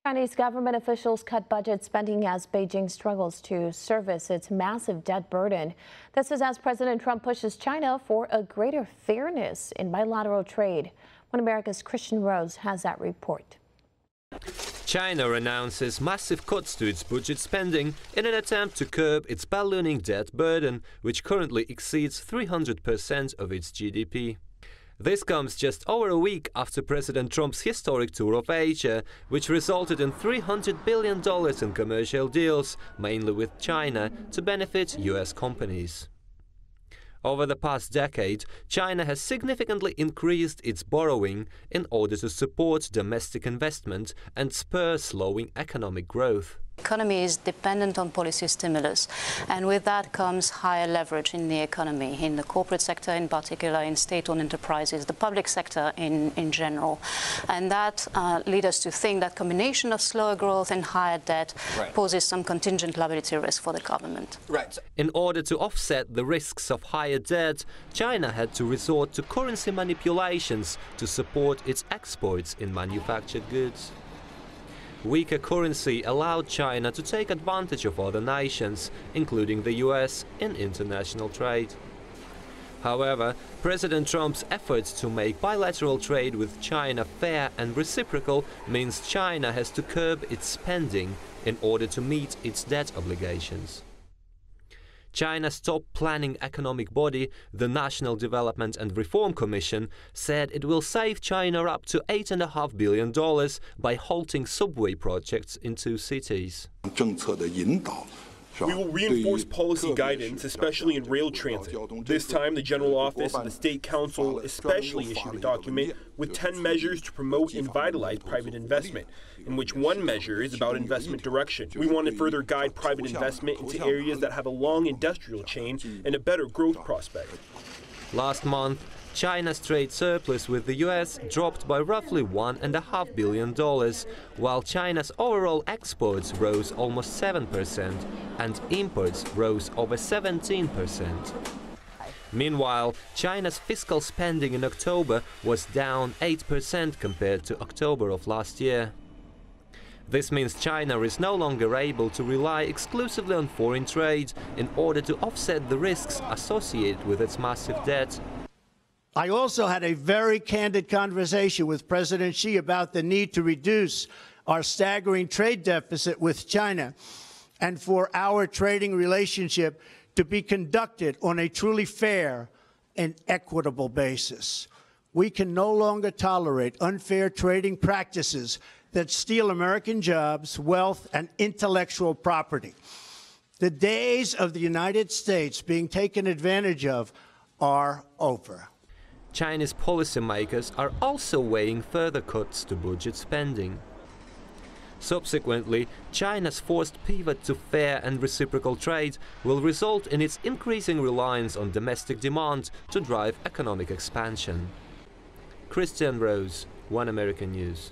Chinese government officials cut budget spending as Beijing struggles to service its massive debt burden. This is as President Trump pushes China for a greater fairness in bilateral trade. One America's Kristian Rouz has that report. China announces massive cuts to its budget spending in an attempt to curb its ballooning debt burden, which currently exceeds 300% of its GDP. This comes just over a week after President Trump's historic tour of Asia, which resulted in $300 billion in commercial deals, mainly with China, to benefit US companies. Over the past decade, China has significantly increased its borrowing in order to support domestic investment and spur slowing economic growth. The economy is dependent on policy stimulus, and with that comes higher leverage in the economy, in the corporate sector in particular, in state-owned enterprises, the public sector in general. And that leads us to think that combination of slower growth and higher debt poses some contingent liability risk for the government. In order to offset the risks of higher debt, China had to resort to currency manipulations to support its exports in manufactured goods. Weaker currency allowed China to take advantage of other nations, including the US, in international trade. However, President Trump's efforts to make bilateral trade with China fair and reciprocal means China has to curb its spending in order to meet its debt obligations. China's top planning economic body, the National Development and Reform Commission, said it will save China up to $8.5 billion by halting subway projects in 2 cities. We will reinforce policy guidance, especially in rail transit. This time, the General Office and the State Council especially issued a document with 10 measures to promote and vitalize private investment, in which one measure is about investment direction. We want to further guide private investment into areas that have a long industrial chain and a better growth prospect. Last month, China's trade surplus with the US dropped by roughly $1.5 billion, while China's overall exports rose almost 7% and imports rose over 17%. Meanwhile, China's fiscal spending in October was down 8% compared to October of last year. This means China is no longer able to rely exclusively on foreign trade in order to offset the risks associated with its massive debt. I also had a very candid conversation with President Xi about the need to reduce our staggering trade deficit with China and for our trading relationship to be conducted on a truly fair and equitable basis. We can no longer tolerate unfair trading practices that steal American jobs, wealth, and intellectual property. The days of the United States being taken advantage of are over. Chinese policymakers are also weighing further cuts to budget spending. Subsequently, China's forced pivot to fair and reciprocal trade will result in its increasing reliance on domestic demand to drive economic expansion. Kristian Rouz, One American News.